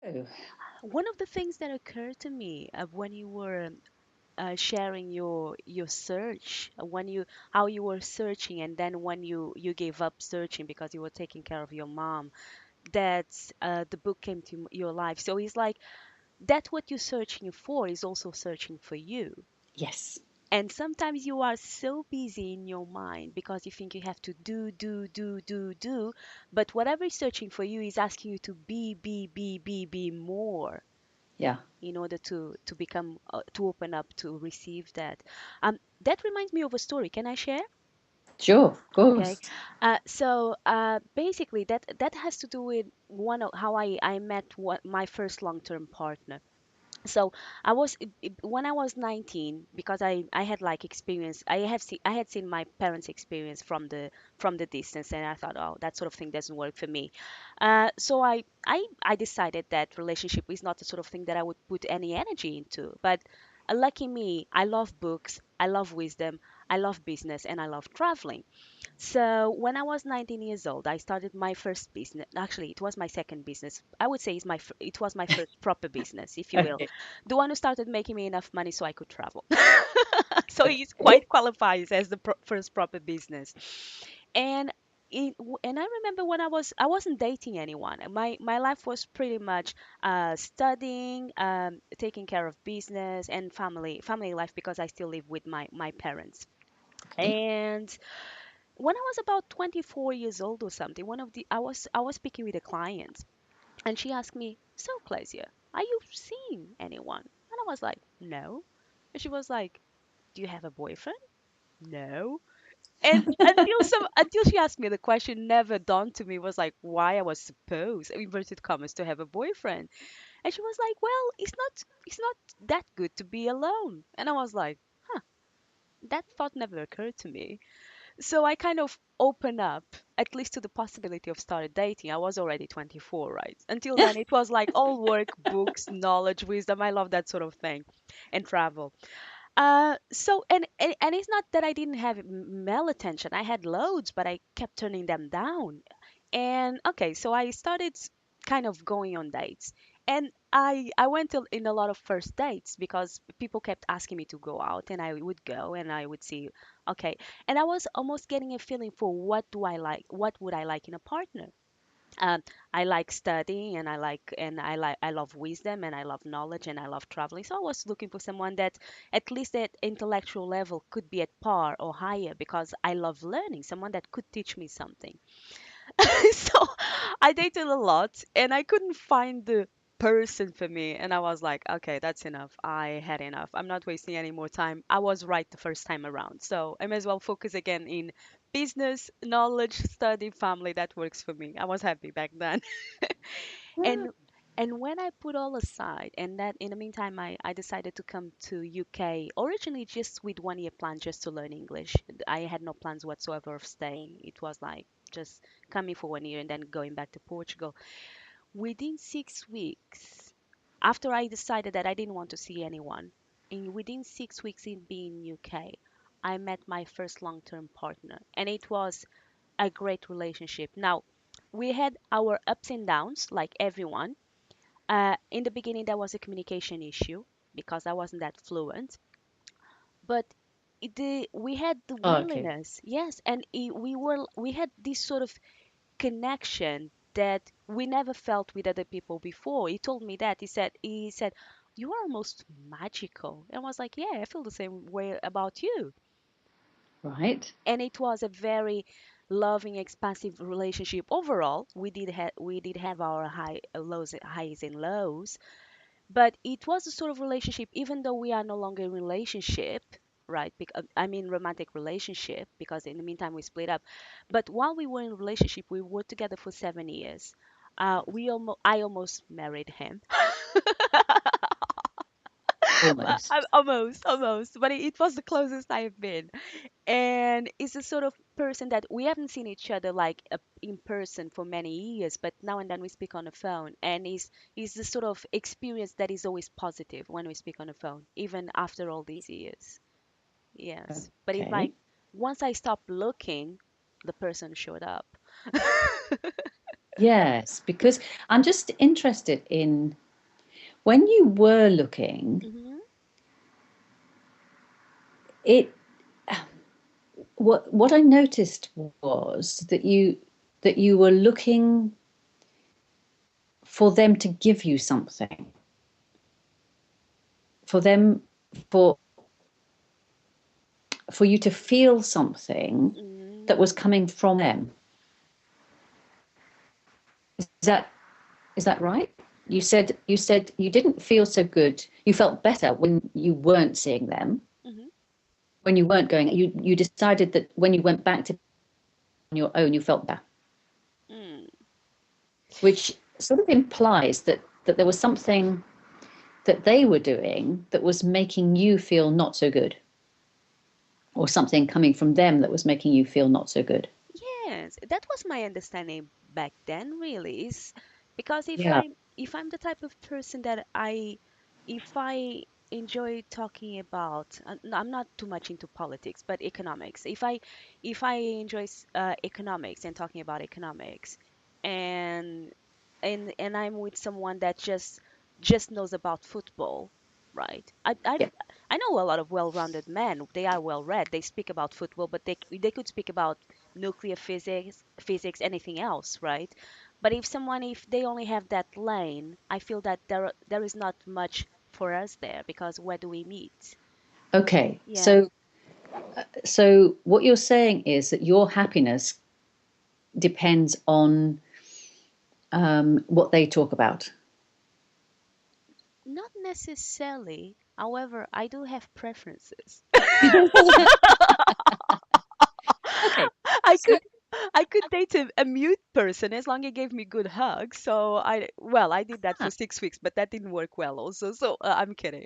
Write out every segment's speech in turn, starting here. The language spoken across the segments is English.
Oh, One of the things that occurred to me when you were sharing your search, when you how you were searching, and then when you gave up searching because you were taking care of your mom, that the book came to your life. So it's like that what you're searching for is also searching for you. yes. And sometimes you are so busy in your mind because you think you have to do, but whatever is searching for you is asking you to be more Yeah. in order to become to open up to receive that. That reminds me of a story. Can I share? Sure. Of Okay. course. Basically that has to do with one of how I met my first long-term partner. So when I was 19, because I had like experience. I had seen my parents experience from the distance, and I thought, oh, that sort of thing doesn't work for me. So I decided that relationship is not the sort of thing that I would put any energy into. But lucky me, I love books, I love wisdom, I love business, and I love traveling. So when I was 19 years old, I started my first business. Actually, it was my second business. I would say it was my first proper business, if you will. Okay. The one who started making me enough money so I could travel. So he's quite qualifies as the first proper business. And and I remember when I wasn't dating anyone. My life was pretty much studying, taking care of business and family life because I still live with my parents. Okay. And when I was about 24 years old or something, one of the I was speaking with a client, and she asked me, "So, Claudia, are you seeing anyone?" And I was like, "No." And she was like, "Do you have a boyfriend?" "No." And until she asked me the question, never dawned to me was like why I was supposed, in inverted commas, to have a boyfriend. And she was like, "Well, it's not that good to be alone." And I was like, "Huh, that thought never occurred to me." So I kind of open up at least to the possibility of started dating. I was already 24, right? Until then, it was like all work, books, knowledge, wisdom. I love that sort of thing, and travel. And it's not that I didn't have male attention. I had loads, but I kept turning them down. And okay, so I started kind of going on dates. And I went in a lot of first dates because people kept asking me to go out, and I would go and I would see, okay. And I was almost getting a feeling for what do I like, what would I like in a partner. um, I like studying, and I love wisdom, and I love knowledge, and I love traveling. So I was looking for someone that at least at intellectual level could be at par or higher because I love learning, someone that could teach me something. So I dated a lot and I couldn't find the person for me. And I was like, okay, that's enough. I had enough. I'm not wasting any more time. I was right the first time around. So I may as well focus again in business, knowledge, study, family. That works for me. I was happy back then. Ah, And when I put all aside, and that in the meantime, I decided to come to UK originally just with 1 year plan just to learn English. I had no plans whatsoever of staying. It was like just coming for 1 year and then going back to Portugal. Within 6 weeks, after I decided that I didn't want to see anyone, and within 6 weeks in being in UK, I met my first long-term partner, and it was a great relationship. Now, we had our ups and downs, like everyone. In the beginning, there was a communication issue because I wasn't that fluent, but we had the oh, okay. willingness, yes, and we had this sort of connection that we never felt with other people before. He told me that he said you are almost magical, and I was like, yeah, I feel the same way about you. Right. And it was a very loving, expansive relationship overall. We did have our highs and lows, but it was a sort of relationship, even though we are no longer in relationship, right? Because I mean romantic relationship, because in the meantime we split up. But while we were in relationship, we were together for 7 years. I almost married him. Almost. Almost, but it was the closest I have been. And it's the sort of person that we haven't seen each other like in person for many years, but now and then we speak on the phone, and is the sort of experience that is always positive when we speak on the phone, even after all these years. Yes, but it's like Okay. once I stopped looking, the person showed up. Yes, because I'm just interested in when you were looking, Hmm. it what I noticed was that you were looking for them to give you something, for them for for you to feel something that was Mm, coming from them. Is that is that right? You said you didn't feel so good. You felt better when you weren't seeing them, hmm. when you weren't going. You decided that when you went back to on your own, you felt better, Mm. which sort of implies that there was something that they were doing that was making you feel not so good, or something coming from them that was making you feel not so good. Yes, that was my understanding back then, really, is because Yeah. if I'm the type of person that if I enjoy talking about, I'm not too much into politics, but economics. If I enjoy economics and talking about economics, and and I'm with someone that just knows about football, right? Yeah. I know a lot of well-rounded men. They are well-read. They speak about football, but they could speak about nuclear physics, anything else, right? But if they only have that lane, I feel that there is not much for us there because where do we meet? Okay. Yeah. So what you're saying is that your happiness depends on what they talk about. Not necessarily. However, I do have preferences. Okay. I So could I could date a mute person as long as he gave me good hugs. So I did that for ah, 6 weeks, but that didn't work well also. So I'm kidding.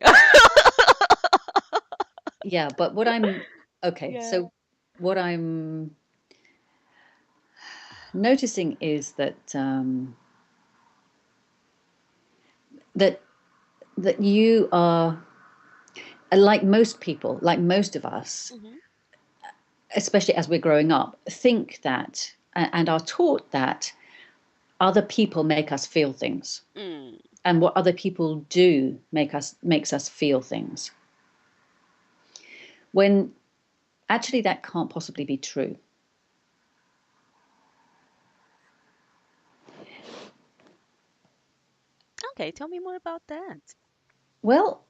yeah, but what I'm okay. Yeah. So what I'm noticing is that that you are like most people, like most of us, Hmm. especially as we're growing up, think that and are taught that other people make us feel things, Mm. and what other people do makes us feel things. When actually that can't possibly be true. Okay, tell me more about that. Well,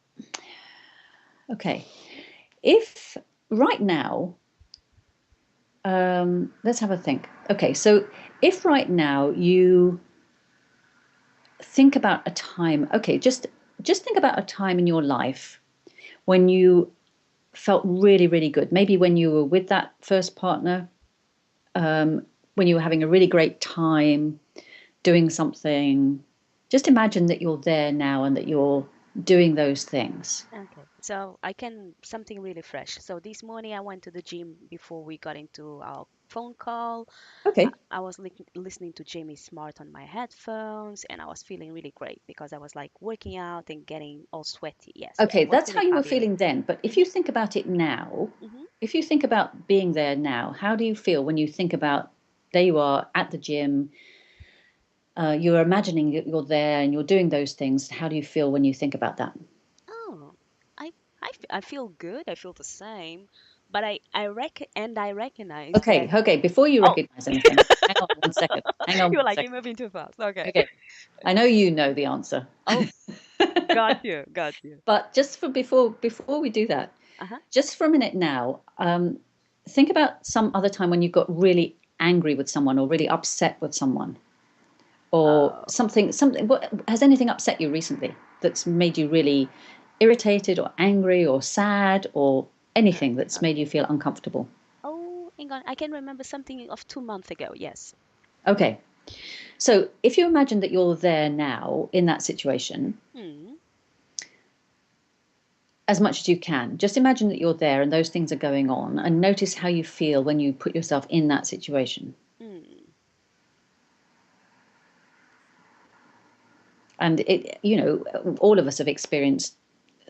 okay. If right now, let's have a think. Okay, so if right now you think about a time, okay, just think about a time in your life when you felt really, really good. Maybe when you were with that first partner, when you were having a really great time doing something. Just imagine that you're there now and that you're doing those things. Okay, so I can something really fresh. So this morning I went to the gym before we got into our phone call. Okay. I was listening to Jamie Smart on my headphones, and I was feeling really great because I was like working out and getting all sweaty. Yes, Okay, I was that's how feeling you were fabulous. feeling then. But if Hmm. you think about it now, Hmm. if you think about being there now, how do you feel when you think about there you are at the gym, you're imagining that you're there and you're doing those things. How do you feel when you think about that? Oh, I feel good. I feel the same, but I recognize Okay, that. okay, before you Oh, recognize anything, hang on one second. Hang on you're one like you're second. moving too fast. Okay. Okay, I know you know the answer. Oh, got you, got you. But just for before we do that, Uh-huh. just for a minute now, think about some other time when you got really angry with someone or really upset with someone or Oh. something. What, has anything upset you recently that's made you really irritated or angry or sad or anything that's made you Okay. feel uncomfortable? Oh, hang on. I can remember something of 2 months ago. Yes. Okay, so if you imagine that you're there now in that situation Hmm. as much as you can, just imagine that you're there and those things are going on and notice how you feel when you put yourself in that situation. Hmm. And it, all of us have experienced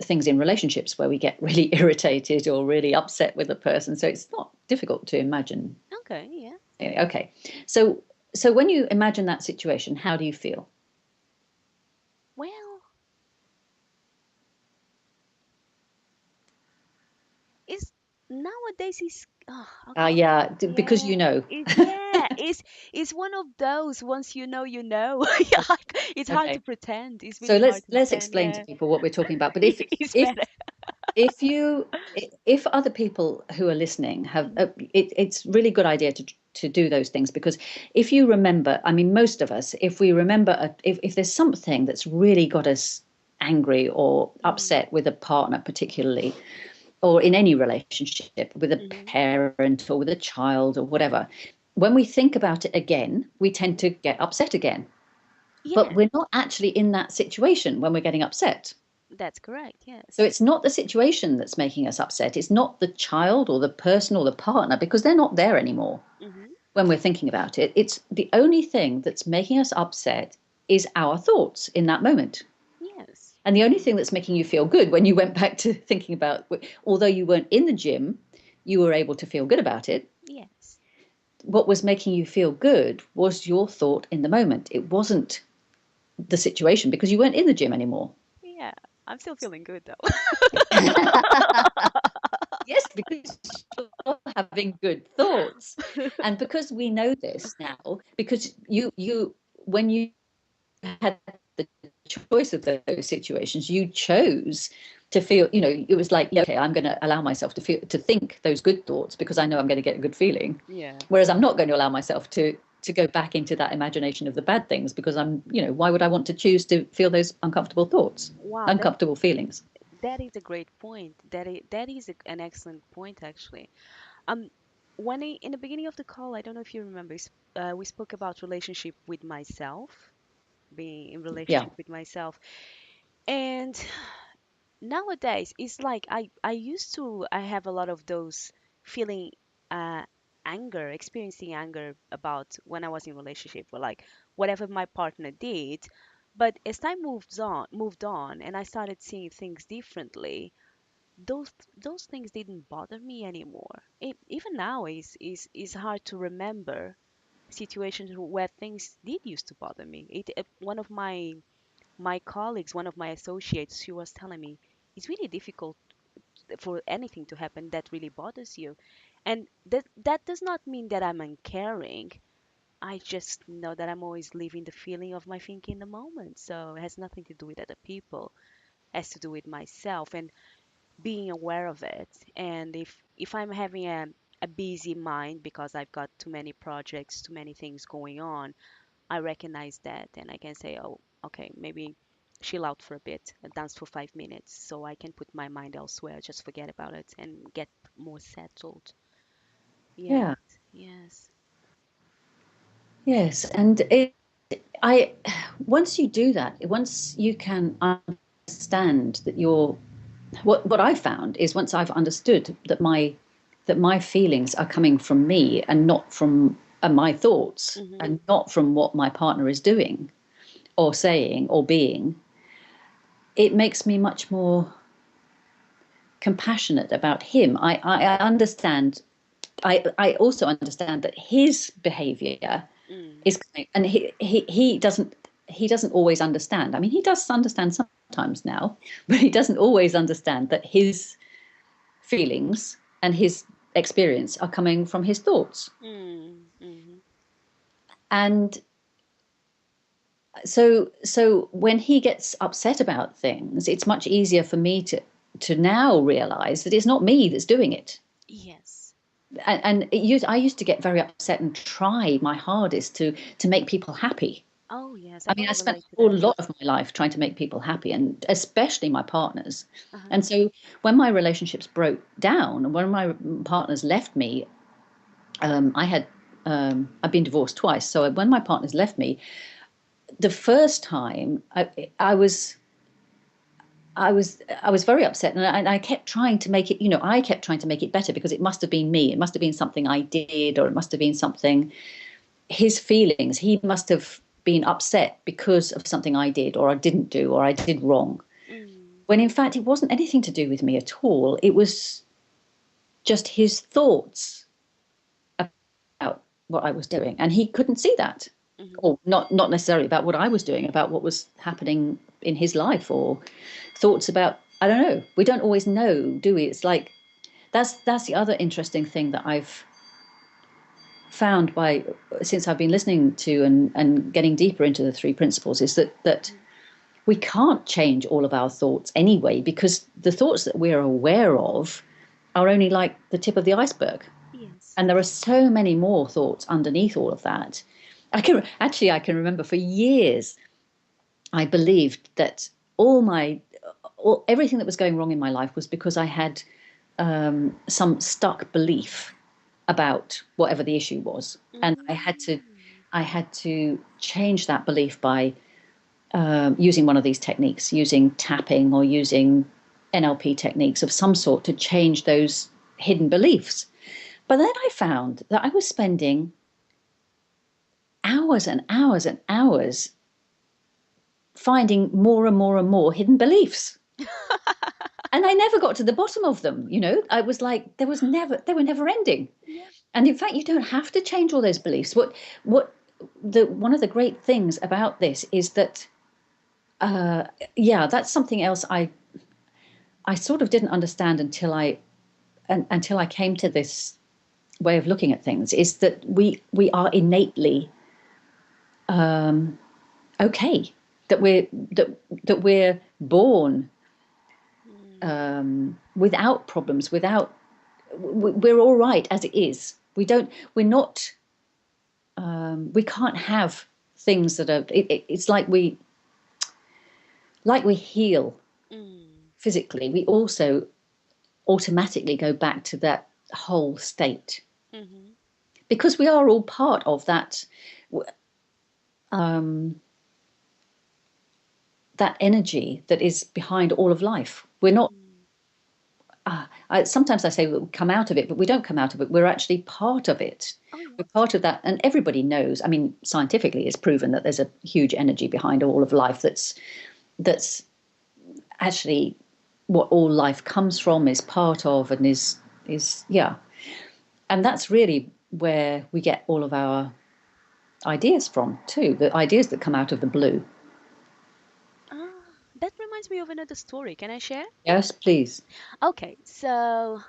things in relationships where we get really irritated or really upset with a person, so it's not difficult to imagine. Okay. Yeah. Okay, so So when you imagine that situation, how do you feel? Well, it's nowadays is okay. Yeah, because Yeah, you know. it's one of those once you know you know. Yeah, like, it's hard to Okay. pretend. It's So really hard to let's pretend. explain to Yeah, people what we're talking about. But it's if better. if you if other people who are listening have Mhm. it's really good idea to do those things, because if you remember, I mean, most of us, if we remember if there's something that's really got us angry or Mhm. upset with a partner particularly, or in any relationship with a Mhm. parent or with a child or whatever, when we think about it again, we tend Mhm. to get upset again, but Yeah, we're not actually in that situation when we're getting upset. that's correct. So Yes. it's not the situation that's making us upset. It's not the child or the person or the partner, because they're not there anymore Mhm. when we're thinking about it. It's the only thing that's making us upset is our thoughts in that moment. Yes. And the only thing that's making you feel good when you went back to thinking about, although you weren't in the gym, you were able to feel good about it. Yes. What was making you feel good was your thought in the moment. It wasn't the situation, because you weren't in the gym anymore. Yeah. I'm still feeling good though. Yes, because you're having good thoughts. And because we know this now, because you when you had the choice of those situations, you chose to feel, it was like, yeah, okay, I'm going to allow myself to think those good thoughts because I know I'm Mhm. going to get a good feeling. Yeah. Whereas I'm not going to allow myself to go back into that imagination of the bad things, because why would I want to choose to feel those uncomfortable thoughts, Wow, uncomfortable feelings? that is a great point. That is an excellent point actually. Um, in the beginning of the call, I don't know if you remember, we spoke about relationship with myself, being in Yeah. relationship with myself, and nowadays it's like I used to I have a lot of those feeling uh anger, experiencing anger about when I was in relationship or like whatever my partner did. But as time moved on and I started seeing things differently, those things didn't bother me anymore. Even now is hard to remember situations where things did used to bother me. One of my colleagues, one of my associates, she was telling me it's really difficult for anything to happen that really bothers you, and that does not mean that I'm uncaring. I just know that I'm always living the feeling of my thinking in the moment. So it has nothing to do with other people, it has to do with myself and being aware of it. And if I'm having a busy mind because I've got too many projects, too many things going on, I recognize that and I can say, oh, okay, maybe chill out for a bit, dance for 5 minutes so I can put my mind elsewhere, just forget about it and get more settled. Yes, Yeah. yes. Yes. And I, once you do that, once you can understand that what I found is, once I've understood that my feelings are coming from me and not from my thoughts, Mm-hmm. and not from what my partner is doing or saying or being, it makes me much more compassionate about him. I understand. I also understand that his behavior Mm. is, and he doesn't always understand. I mean, he does understand sometimes now, but he doesn't always understand that his feelings and his experience are coming from his thoughts. Mm. Mm-hmm. And so when he gets upset about things, it's much easier for me to now realize that it's not me that's doing it. Yes. I used to get very upset and try my hardest to make people happy. Oh, yes, I I mean, can I spent relate to a whole that. lot of my life trying to make people happy, and especially my partners. Uh-huh. And so when my relationships broke down, and when my partners left me, I had I've been divorced twice. So when my partners left me, the first time I was very upset, and I kept trying to make it. I kept trying to make it better, because it must have been me. It must have been something I did, or it must have been something, his feelings. He must have been upset because of something I did or I didn't do or I did wrong. Mm. When in fact it wasn't anything to do with me at all. It was just his thoughts about what I was doing, and he couldn't see that, Mhm. or not necessarily about what I was doing, about what was happening in his life, or thoughts about, I don't know. We don't always know, do we? It's like that's the other interesting thing that I've found by since I've been listening to and getting deeper into the three principles is that Mhm. we can't change all of our thoughts anyway, because the thoughts that we're aware of are only like the tip of the iceberg. Yes. And there are so many more thoughts underneath all of that. I can remember for years I believed that everything that was going wrong in my life was because I had some stuck belief about whatever the issue was, and Mm. I had to change that belief by using one of these techniques, using tapping or using NLP techniques of some sort to change those hidden beliefs. But then I found that I was spending hours and hours and hours finding more and more and more hidden beliefs. And I never got to the bottom of them. I was like, they were never ending. Yeah. And in fact, you don't have to change all those beliefs. What the one of the great things about this is that, yeah, that's something else I sort of didn't understand until I came to this way of looking at things. Is that we are innately okay, that we're born Mm. without problems, without we're all right as it is. We're not we can't have things that are it's like we heal Mm. physically, we also automatically go back to that whole state, Mhm. because we are all part of that energy that is behind all of life. We're not Mm. sometimes I say we come out of it, but we don't come out of it. We're actually part of it. Oh We're yes. part of that, and everybody knows. I mean, scientifically, it's proven that there's a huge energy behind all of life. That's actually what all life comes from, is part of, and is yeah. And that's really where we get all of our ideas from too. The ideas that come out of the blue. That reminds me of another story. Can I share? Yes, please. Okay, so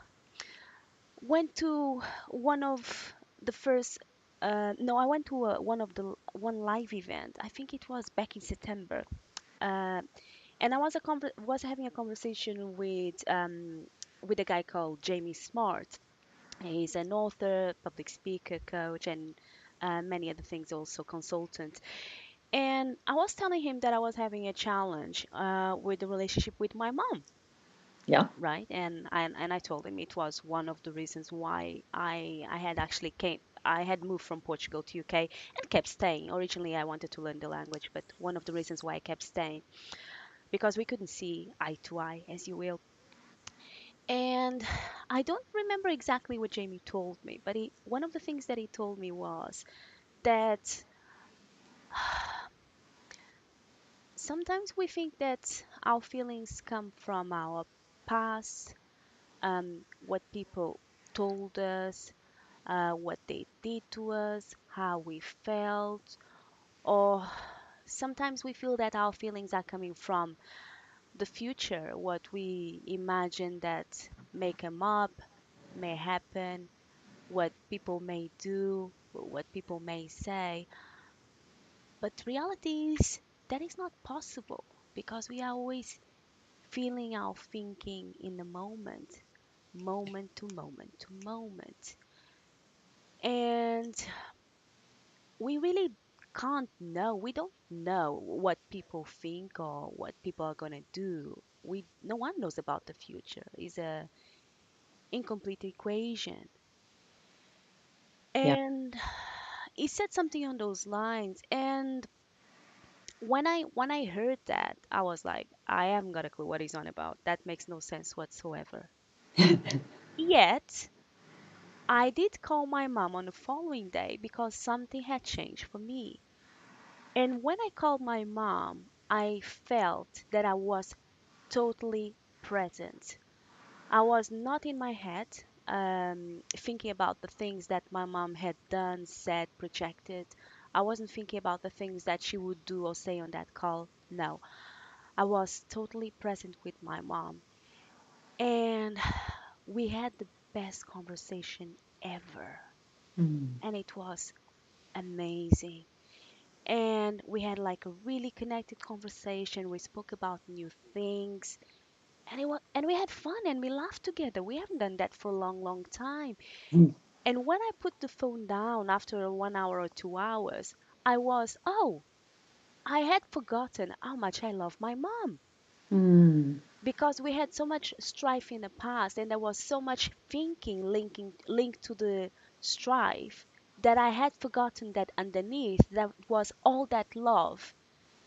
went to one of the first. No, I went to one of the one live event. I think it was back in September. Uh, and I was having a conversation with a guy called Jamie Smart. He's an author, public speaker, coach, and many other things, also consultant. And I was telling him that I was having a challenge with the relationship with my mom, Yeah. right? And I told him it was one of the reasons why I had actually came. I had moved from Portugal to UK and kept staying. Originally, I wanted to learn the language, but one of the reasons why I kept staying because we couldn't see eye to eye, as you will. And I don't remember exactly what Jamie told me, but one of the things that he told me was that sometimes we think that our feelings come from our past, what people told us, what they did to us, how we felt, or sometimes we feel that our feelings are coming from the future, what we imagine that may come up, may happen, what people may do, what people may say. But reality is that is not possible because we are always feeling our thinking in the moment, moment to moment to moment. And we really can't know. We don't know what people think or what people are going to do. No one knows about the future. It's a incomplete equation. Yeah. And he said something on those lines, and when I heard that, I was like, I haven't got a clue what he's on about. That makes no sense whatsoever. Yet, I did call my mom on the following day because something had changed for me. And when I called my mom, I felt that I was totally present. I was not in my head. thinking about the things that my mom had done, said, projected. I wasn't thinking about the things that she would do or say on that call. No, I was totally present with my mom. And we had the best conversation ever. Mm. And it was amazing. And we had like a really connected conversation. We spoke about new things. And we had fun and we laughed together. We haven't done that for a long, long time. Mm. And when I put the phone down after 1 hour or 2 hours, oh, I had forgotten how much I love my mom Mm. because we had so much strife in the past and there was so much thinking linked to the strife that I had forgotten that underneath that was all that love,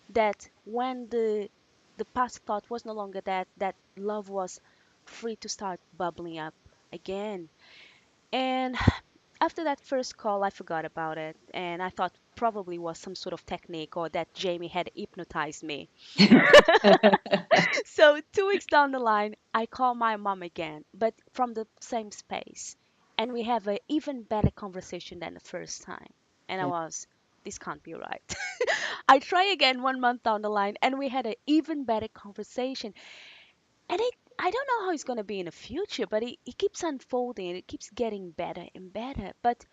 that when the past thought was no longer that, that love was free to start bubbling up again. And after that first call, I forgot about it, and I thought probably was some sort of technique or that Jamie had hypnotized me. So 2 weeks down the line, I call my mom again, but from the same space, and we have an even better conversation than the first time. And Yeah. this can't be right. I try again 1 month down the line, and we had an even better conversation. And I don't know how it's going to be in the future, but it keeps unfolding and it keeps getting better and better. But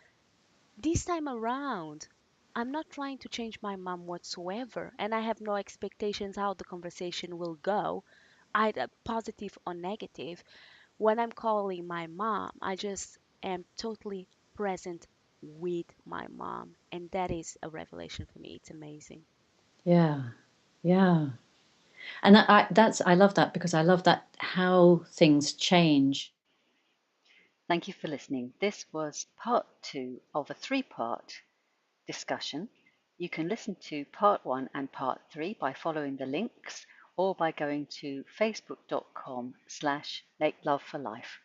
this time around, I'm not trying to change my mom whatsoever, and I have no expectations how the conversation will go, either positive or negative. When I'm calling my mom, I just am totally present with my mom, and that is a revelation for me. It's amazing. Yeah. Yeah. And I love that because I love that how things change. Thank you for listening. This was part two of a three-part discussion. You can listen to part one and part three by following the links or by going to facebook.com/make love for life.